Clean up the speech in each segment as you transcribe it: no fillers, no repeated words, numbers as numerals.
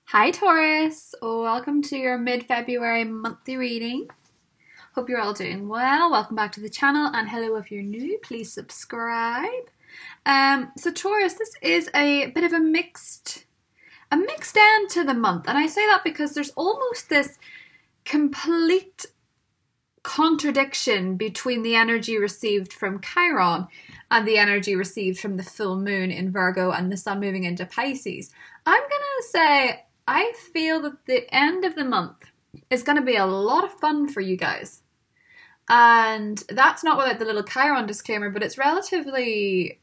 Hi Taurus, welcome to your mid-February monthly reading. Hope you're all doing well. Welcome back to the channel, and hello if you're new, please subscribe. So Taurus, this is a bit of a mixed end to the month, and I say that because there's almost this complete contradiction between the energy received from Chiron and the energy received from the full moon in Virgo and the sun moving into Pisces. I'm gonna say I feel that the end of the month is going to be a lot of fun for you guys. And that's not without the little Chiron disclaimer, but it's relatively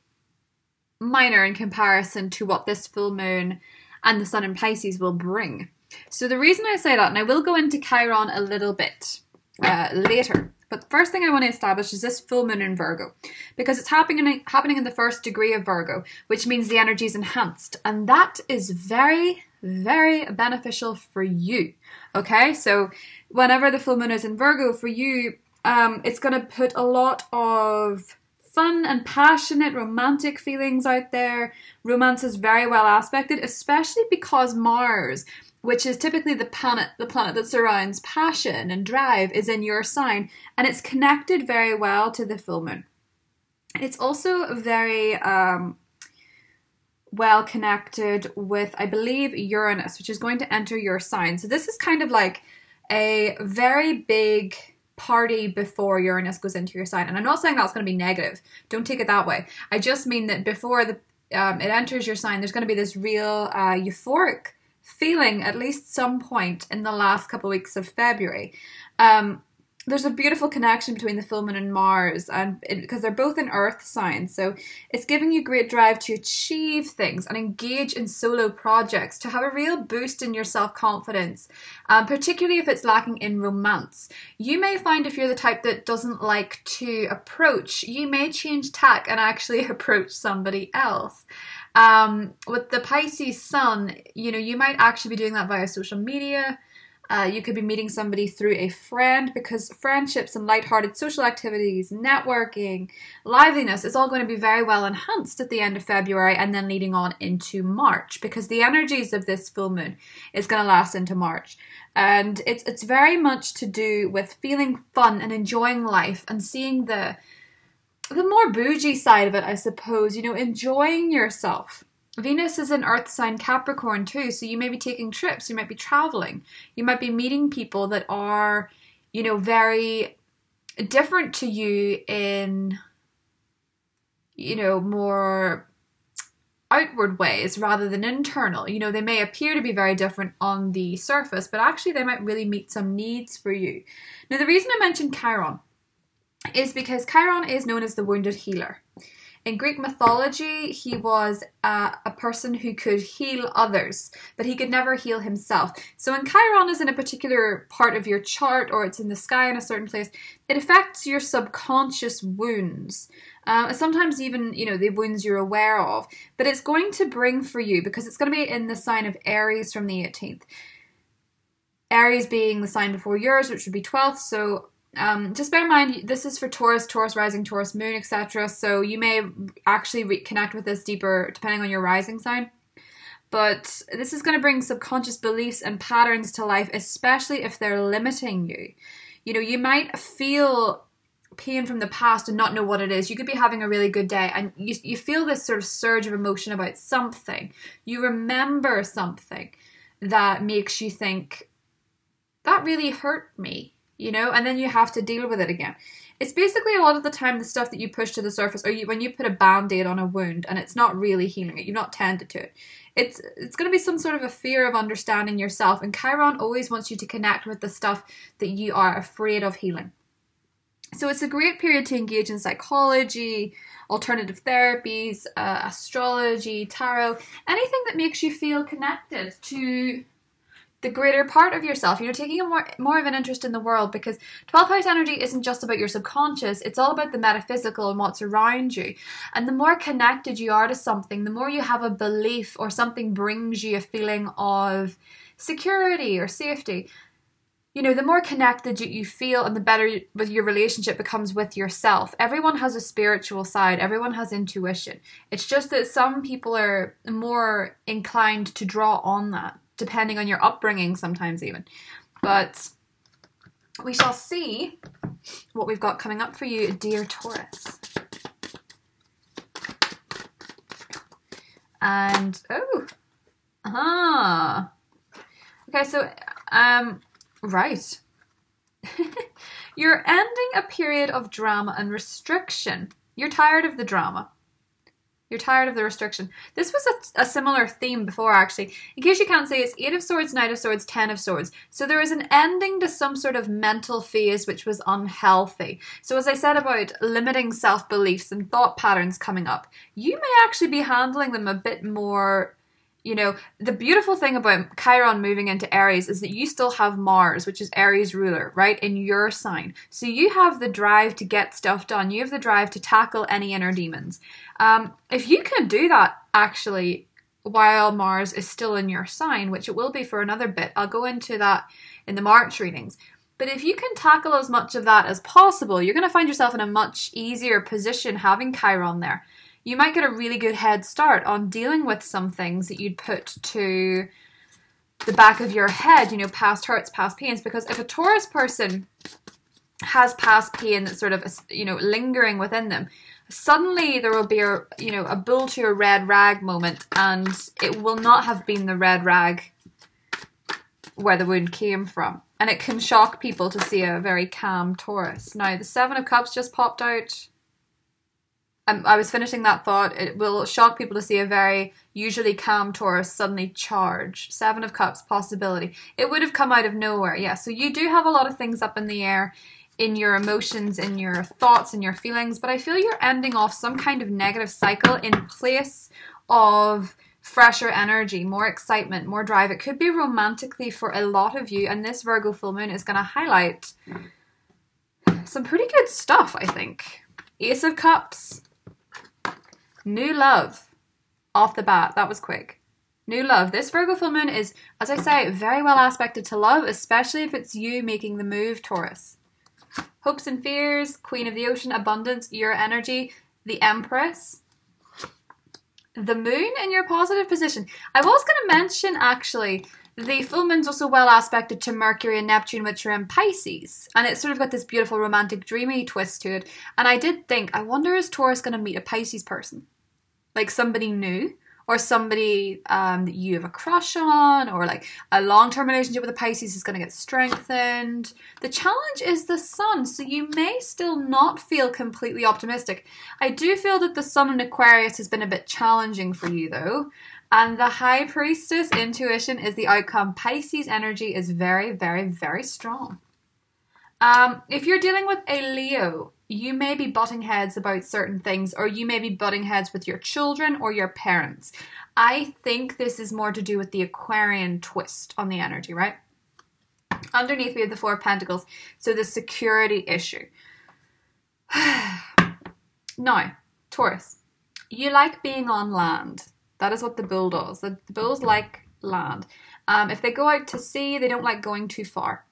minor in comparison to what this full moon and the sun in Pisces will bring. So the reason I say that, and I will go into Chiron a little bit later, but the first thing I want to establish is this full moon in Virgo, because it's happening in the first degree of Virgo, which means the energy is enhanced, and that is very, very beneficial for you. Okay, so whenever the full moon is in Virgo for you, it's going to put a lot of fun and passionate romantic feelings out there. Romance is very well aspected, especially because Mars, which is typically the planet that surrounds passion and drive, is in your sign, and it's connected very well to the full moon. It's also very well connected with, I believe, Uranus, which is going to enter your sign. So this is kind of like a very big party before Uranus goes into your sign. And I'm not saying that's going to be negative. Don't take it that way. I just mean that before it enters your sign, there's going to be this real euphoric feeling at least some point in the last couple of weeks of February. There's a beautiful connection between the full moon and Mars, and because they're both in earth signs, so it's giving you great drive to achieve things and engage in solo projects, to have a real boost in your self-confidence, particularly if it's lacking in romance. You may find, if you're the type that doesn't like to approach, you may change tack and actually approach somebody else. With the Pisces sun, you might actually be doing that via social media. You could be meeting somebody through a friend, because friendships and lighthearted social activities, networking, liveliness is all going to be very well enhanced at the end of February and then leading on into March, because the energies of this full moon is going to last into March. And it's very much to do with feeling fun and enjoying life and seeing the more bougie side of it, I suppose, enjoying yourself. Venus is in earth sign Capricorn too, so you may be taking trips, you might be traveling, you might be meeting people that are, very different to you in, more outward ways rather than internal. They may appear to be very different on the surface, but actually they might really meet some needs for you. Now, the reason I mentioned Chiron is because Chiron is known as the wounded healer. In Greek mythology, he was a person who could heal others, but he could never heal himself. So when Chiron is in a particular part of your chart, or it's in the sky in a certain place, it affects your subconscious wounds. Sometimes even, the wounds you're aware of. But it's going to bring for you, because it's going to be in the sign of Aries from the 18th. Aries being the sign before yours, which would be 12th, so just bear in mind, this is for Taurus, Taurus rising, Taurus moon, etc. So you may actually connect with this deeper depending on your rising sign. But this is going to bring subconscious beliefs and patterns to life, especially if they're limiting you. You might feel pain from the past and not know what it is. You could be having a really good day and you feel this sort of surge of emotion about something. You remember something that makes you think, that really hurt me. And then you have to deal with it again. It's basically a lot of the time the stuff that you push to the surface, or when you put a band-aid on a wound and it's not really healing it, you've not tended to it. It's going to be some sort of a fear of understanding yourself, and Chiron always wants you to connect with the stuff that you are afraid of healing. So it's a great period to engage in psychology, alternative therapies, astrology, tarot, anything that makes you feel connected to the greater part of yourself, taking a more of an interest in the world, because 12th house energy isn't just about your subconscious, it's all about the metaphysical and what's around you. And the more connected you are to something, the more you have a belief, or something brings you a feeling of security or safety, the more connected you feel, and the better your relationship becomes with yourself. Everyone has a spiritual side. Everyone has intuition. It's just that some people are more inclined to draw on that, depending on your upbringing sometimes even. But we shall see what we've got coming up for you, dear Taurus. And, okay, so, right. You're ending a period of drama and restriction. You're tired of the drama. You're tired of the restriction. This was a similar theme before, actually. In case you can't see, it's 8 of Swords, Knight of Swords, 10 of Swords. So there is an ending to some sort of mental phase which was unhealthy. So as I said about limiting self-beliefs and thought patterns coming up, you may actually be handling them a bit more. You know, the beautiful thing about Chiron moving into Aries is that you still have Mars, which is Aries ruler, right, in your sign. So you have the drive to get stuff done. You have the drive to tackle any inner demons. If you can do that, actually, while Mars is still in your sign, which it will be for another bit, I'll go into that in the March readings. But if you can tackle as much of that as possible, you're going to find yourself in a much easier position having Chiron there. You might get a really good head start on dealing with some things that you'd put to the back of your head, you know, past hurts, past pains. Because if a Taurus person has past pain that's sort of, you know, lingering within them, suddenly there will be a, you know, a bull to a red rag moment, and it will not have been the red rag where the wound came from. And it can shock people to see a very calm Taurus. Now, the 7 of Cups just popped out. I was finishing that thought. It will shock people to see a very usually calm Taurus suddenly charge. 7 of Cups, possibility. It would have come out of nowhere, yeah. So you do have a lot of things up in the air in your emotions, in your thoughts, in your feelings, but I feel you're ending off some kind of negative cycle in place of fresher energy, more excitement, more drive. It could be romantically for a lot of you, and this Virgo full moon is going to highlight some pretty good stuff, I think. Ace of Cups. New love off the bat. That was quick. New love. This Virgo full moon is, as I say, very well aspected to love, especially if it's you making the move, Taurus. Hopes and fears, Queen of the Ocean, abundance, your energy, the Empress. The moon in your positive position. I was going to mention, actually, the full moon's also well aspected to Mercury and Neptune, which are in Pisces. And it's sort of got this beautiful romantic dreamy twist to it. And I did think, I wonder, is Taurus going to meet a Pisces person? Like somebody new? Or somebody that you have a crush on? Or like a long-term relationship with a Pisces is going to get strengthened? The challenge is the sun. So you may still not feel completely optimistic. I do feel that the sun in Aquarius has been a bit challenging for you though. And the High Priestess intuition is the outcome. Pisces energy is very, very, very strong. If you're dealing with a Leo, you may be butting heads about certain things, or you may be butting heads with your children or your parents. I think this is more to do with the Aquarian twist on the energy, right? Underneath we have the 4 of Pentacles, so the security issue. Now, Taurus, you like being on land. That is what the bull does. The bulls like land. If they go out to sea, they don't like going too far,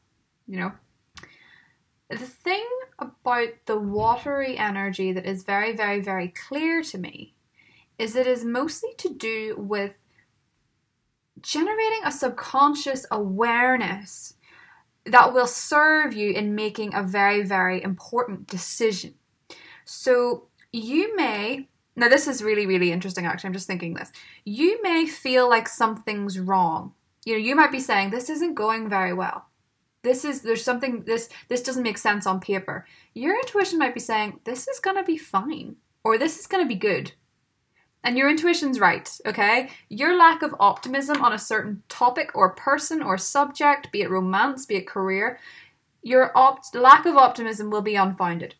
you know. The thing about the watery energy that is very, very, very clear to me is it is mostly to do with generating a subconscious awareness that will serve you in making a very, very important decision. So you may, now this is really, really interesting actually, I'm just thinking this. You may feel like something's wrong. You know, you might be saying, this isn't going very well. This doesn't make sense on paper. Your intuition might be saying, this is going to be fine, or this is going to be good. And your intuition's right, okay? Your lack of optimism on a certain topic or person or subject, be it romance, be it career, your lack of optimism will be unfounded.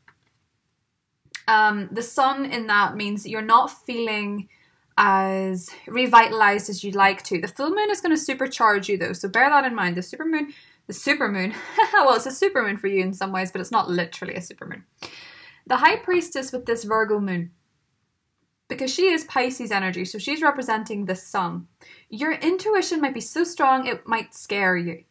The sun in that means that you're not feeling as revitalized as you'd like to. The full moon is going to supercharge you though, so bear that in mind. The supermoon, well, it's a supermoon for you in some ways, but it's not literally a supermoon. The High Priestess with this Virgo moon, because she is Pisces energy, so she's representing the sun. Your intuition might be so strong it might scare you.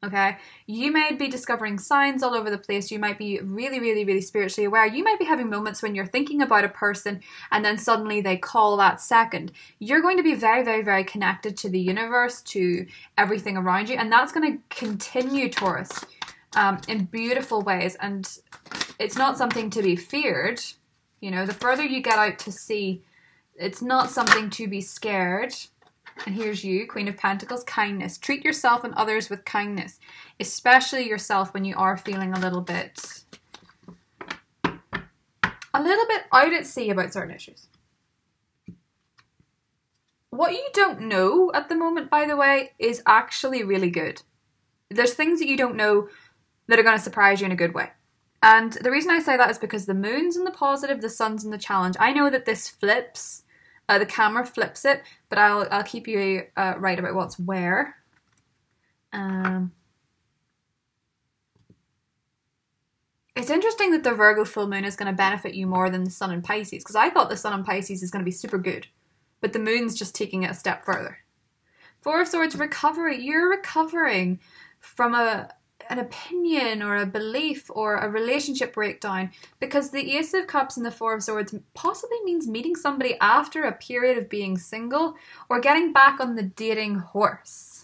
Okay, you may be discovering signs all over the place. You might be really, really, really spiritually aware. You might be having moments when you're thinking about a person and then suddenly they call that second. You're going to be very, very, very connected to the universe, to everything around you. And that's going to continue, Taurus, in beautiful ways. And it's not something to be feared. You know, the further you get out to sea, it's not something to be scared. And here's you, Queen of Pentacles, kindness. Treat yourself and others with kindness, especially yourself when you are feeling a little bit out at sea about certain issues. What you don't know at the moment, by the way, is actually really good. There's things that you don't know that are going to surprise you in a good way. And the reason I say that is because the moon's in the positive, the sun's in the challenge. I know that this flips. The camera flips it, but I'll keep you right about what's where. It's interesting that the Virgo full moon is going to benefit you more than the sun in Pisces, because I thought the sun in Pisces is going to be super good, but the moon's just taking it a step further. Four of Swords, recovery. You're recovering from an opinion or a belief or a relationship breakdown, because the Ace of Cups and the Four of Swords possibly means meeting somebody after a period of being single or getting back on the dating horse.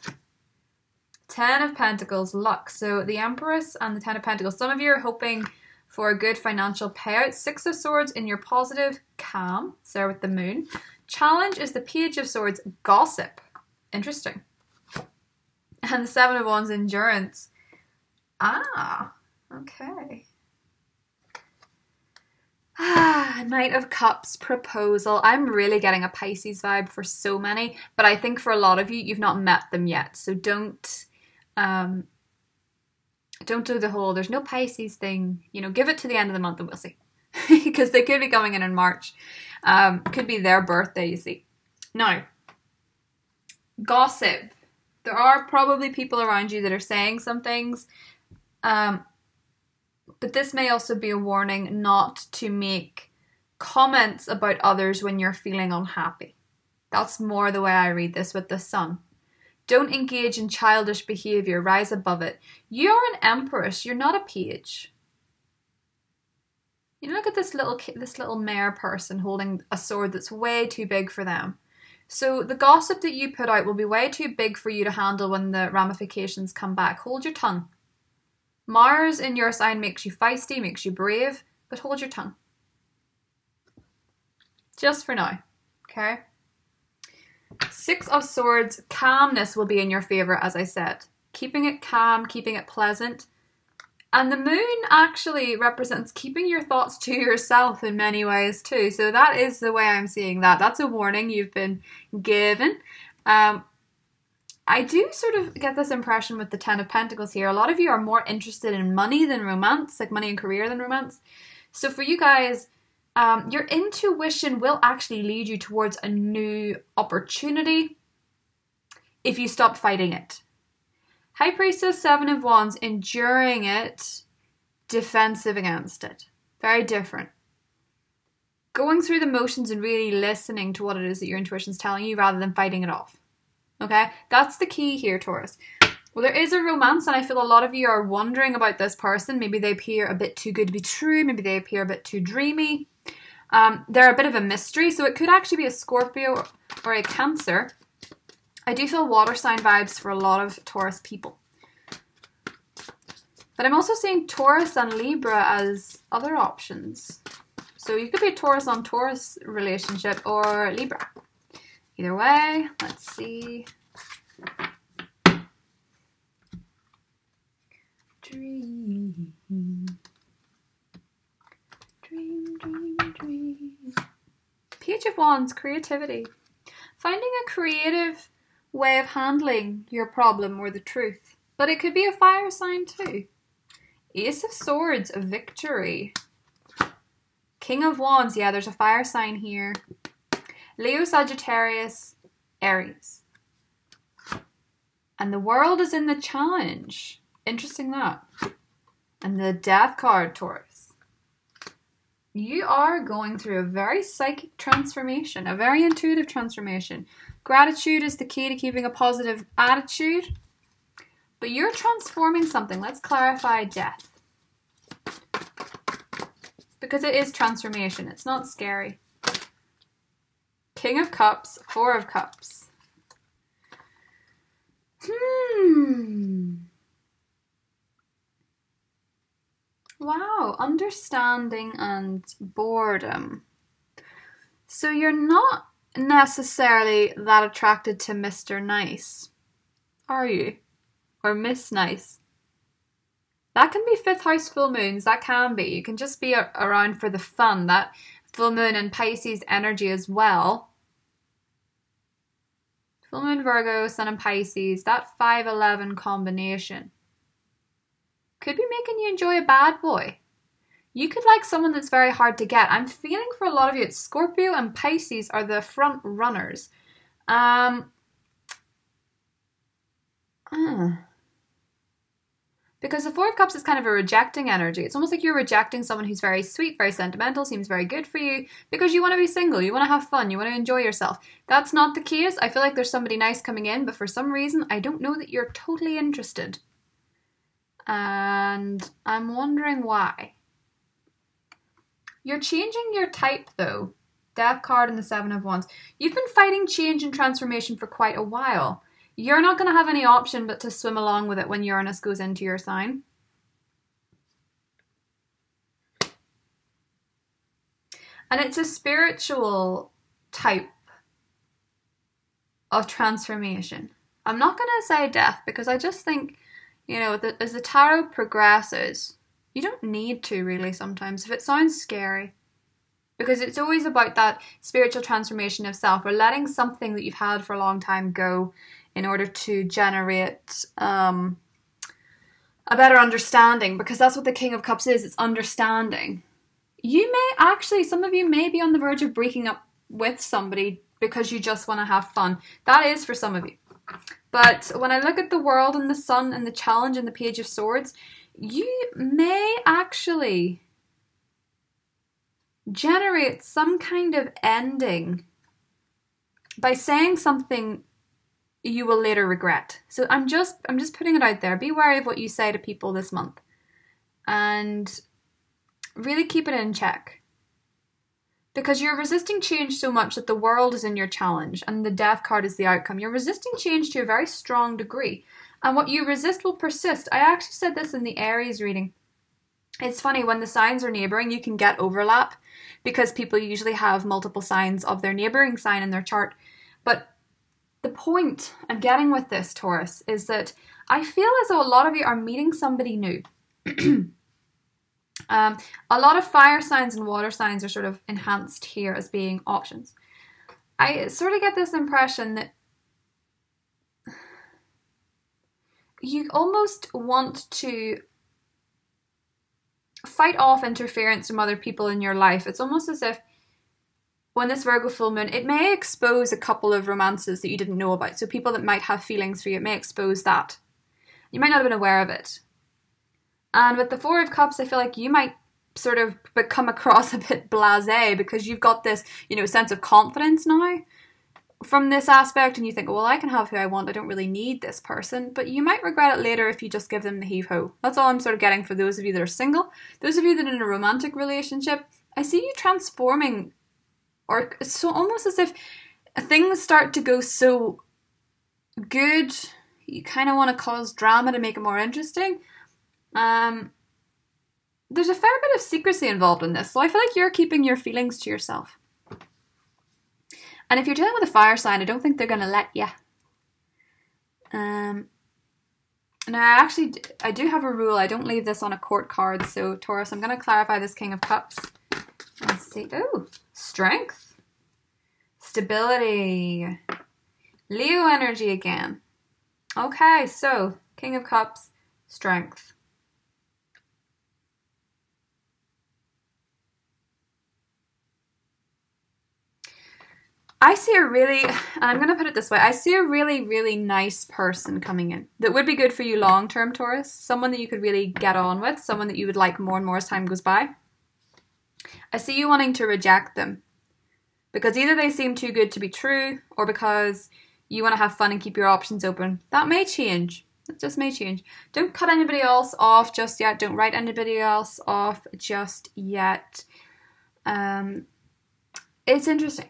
Ten of Pentacles, luck. So the Empress and the Ten of Pentacles. Some of you are hoping for a good financial payout. Six of Swords in your positive, calm. Sarah with the moon. Challenge is the Page of Swords, gossip. Interesting. And the Seven of Wands, endurance. Ah, okay. Knight of Cups, proposal. I'm really getting a Pisces vibe for so many, but I think for a lot of you, you've not met them yet. So don't do the whole, there's no Pisces thing. You know, give it to the end of the month and we'll see. Because they could be coming in March. Could be their birthday, you see. Now, gossip. There are probably people around you that are saying some things. But this may also be a warning not to make comments about others when you're feeling unhappy. That's more the way I read this with the Sun. Don't engage in childish behavior. Rise above it. You're an Empress. You're not a page. You look at this little mare person holding a sword that's way too big for them. So the gossip that you put out will be way too big for you to handle when the ramifications come back. Hold your tongue. Mars in your sign makes you feisty, makes you brave, but hold your tongue. Just for now, okay? Six of Swords, calmness will be in your favor, as I said. Keeping it calm, keeping it pleasant. And the moon actually represents keeping your thoughts to yourself in many ways too. So that is the way I'm seeing that. That's a warning you've been given. I do sort of get this impression with the Ten of Pentacles here. A lot of you are more interested in money than romance, like money and career than romance. So for you guys, your intuition will actually lead you towards a new opportunity if you stop fighting it. High Priestess, Seven of Wands, enduring it, defensive against it. Very different. Going through the motions and really listening to what it is that your intuition's telling you rather than fighting it off. Okay, that's the key here, Taurus. Well, there is a romance, and I feel a lot of you are wondering about this person. Maybe they appear a bit too good to be true. Maybe they appear a bit too dreamy. They're a bit of a mystery, so it could actually be a Scorpio or a Cancer. I do feel water sign vibes for a lot of Taurus people. But I'm also seeing Taurus and Libra as other options. So you could be a Taurus on Taurus relationship or Libra. Either way, let's see. Dream. Dream, dream, dream. Page of Wands, creativity. Finding a creative way of handling your problem or the truth. But it could be a fire sign too. Ace of Swords, victory. King of Wands, yeah, there's a fire sign here. Leo, Sagittarius, Aries. And the world is in the challenge. Interesting that. And the Death card, Taurus. You are going through a very psychic transformation, a very intuitive transformation. Gratitude is the key to keeping a positive attitude. But you're transforming something. Let's clarify death. Because it is transformation. It's not scary. King of Cups, Four of Cups. Wow, understanding and boredom. So you're not necessarily that attracted to Mr. Nice, are you? Or Miss Nice? That can be 5th house full moons, that can be. You can just be around for the fun, that full moon and Pisces energy as well. Full moon Virgo, Sun and Pisces, that 5-11 combination could be making you enjoy a bad boy. You could like someone that's very hard to get. I'm feeling for a lot of you, it's Scorpio and Pisces are the front runners. Because the Four of Cups is kind of a rejecting energy. It's almost like you're rejecting someone who's very sweet, very sentimental, seems very good for you, because you want to be single, you want to have fun, you want to enjoy yourself. That's not the case. I feel like there's somebody nice coming in, but for some reason, I don't know that you're totally interested. And I'm wondering why. You're changing your type though. Death card and the 7 of Wands. You've been fighting change and transformation for quite a while. You're not going to have any option but to swim along with it when Uranus goes into your sign. And it's a spiritual type of transformation. I'm not going to say death because I just think, you know, as the tarot progresses, you don't need to really sometimes if it sounds scary. Because it's always about that spiritual transformation of self or letting something that you've had for a long time go in order to generate a better understanding, because that's what the King of Cups is, it's understanding. You may actually, some of you may be on the verge of breaking up with somebody because you just want to have fun. That is for some of you. But when I look at the World and the Sun and the Challenge and the Page of Swords, you may actually generate some kind of ending by saying something you will later regret. So I'm just putting it out there. Be wary of what you say to people this month. And really keep it in check. Because you're resisting change so much that the World is in your challenge and the Death card is the outcome. You're resisting change to a very strong degree. And what you resist will persist. I actually said this in the Aries reading. It's funny, when the signs are neighbouring, you can get overlap because people usually have multiple signs of their neighbouring sign in their chart. But the point I'm getting with this, Taurus, is that I feel as though a lot of you are meeting somebody new. A lot of fire signs and water signs are sort of enhanced here as being options. I sort of get this impression that you almost want to fight off interference from other people in your life. It's almost as if when this Virgo full moon, it may expose a couple of romances that you didn't know about. So people that might have feelings for you, it may expose that. You might not have been aware of it. And with the Four of Cups, I feel like you might sort of come across a bit blasé because you've got this, you know, sense of confidence now from this aspect, and you think, well, I can have who I want, I don't really need this person. But you might regret it later if you just give them the heave-ho. That's all I'm sort of getting for those of you that are single. Those of you that are in a romantic relationship, I see you transforming, or it's so almost as if things start to go so good, you kind of want to cause drama to make it more interesting. There's a fair bit of secrecy involved in this, so I feel like you're keeping your feelings to yourself. And if you're dealing with a fire sign, I don't think they're going to let you. Now, I do have a rule. I don't leave this on a court card. So, Taurus, I'm going to clarify this King of Cups. Let's see. Oh, strength. Stability. Leo energy again. Okay, so, King of Cups, strength. I see a really, and I'm going to put it this way, I see a really, really nice person coming in that would be good for you long-term, Taurus. Someone that you could really get on with, someone that you would like more and more as time goes by. I see you wanting to reject them because either they seem too good to be true or because you want to have fun and keep your options open. That may change. It just may change. Don't cut anybody else off just yet. Don't write anybody else off just yet. It's interesting.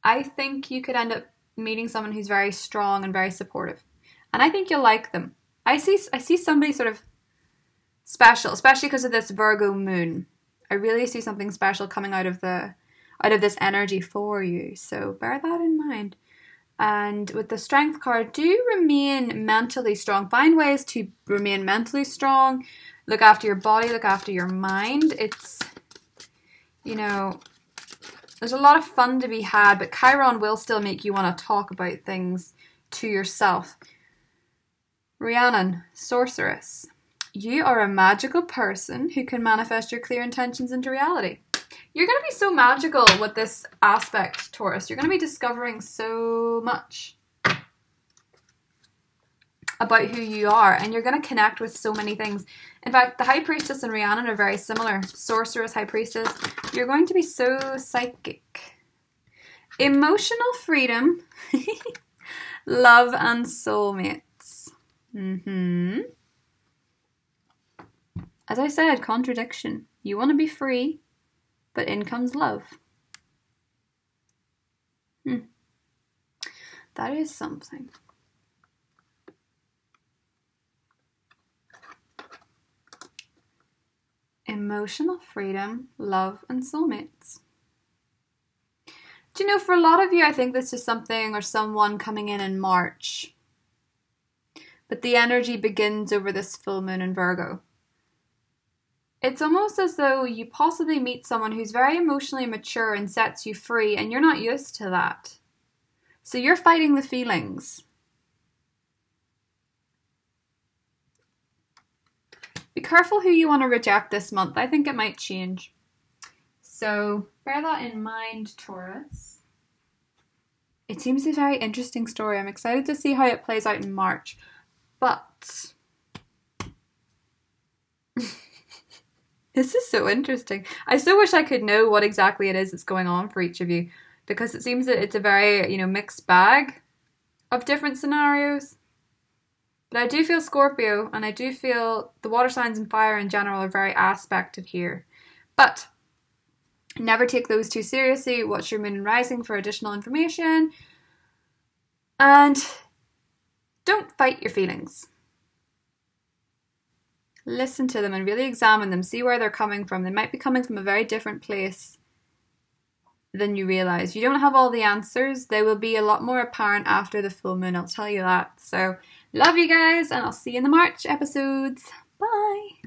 I think you could end up meeting someone who's very strong and very supportive. And I think you'll like them. I see somebody sort of special, especially because of this Virgo moon. I really see something special coming out of this energy for you. So bear that in mind. And with the Strength card, do remain mentally strong. Find ways to remain mentally strong. Look after your body, look after your mind. It's, you know, there's a lot of fun to be had, but Chiron will still make you want to talk about things to yourself. Rhiannon, Sorceress. You are a magical person who can manifest your clear intentions into reality. You're going to be so magical with this aspect, Taurus. You're going to be discovering so much about who you are, and you're going to connect with so many things. In fact, the High Priestess and Rhiannon are very similar. Sorceress, High Priestess. You're going to be so psychic. Emotional freedom. Love and soulmates. As I said, contradiction. You want to be free, but in comes love. That is something. Emotional freedom, love, and soulmates. Do you know, for a lot of you, I think this is something or someone coming in March. But the energy begins over this full moon in Virgo. It's almost as though you possibly meet someone who's very emotionally mature and sets you free, and you're not used to that. So you're fighting the feelings. Be careful who you want to reject this month. I think it might change. So bear that in mind, Taurus. It seems a very interesting story. I'm excited to see how it plays out in March. But this is so interesting. I so wish I could know what exactly it is that's going on for each of you, because it seems that it's a very, mixed bag of different scenarios. But I do feel Scorpio, and I do feel the water signs and fire in general are very aspected here. But never take those too seriously. Watch your moon and rising for additional information. And don't fight your feelings. Listen to them and really examine them. See where they're coming from. They might be coming from a very different place than you realize. You don't have all the answers. They will be a lot more apparent after the full moon, I'll tell you that. So, love you guys, and I'll see you in the March episodes. Bye!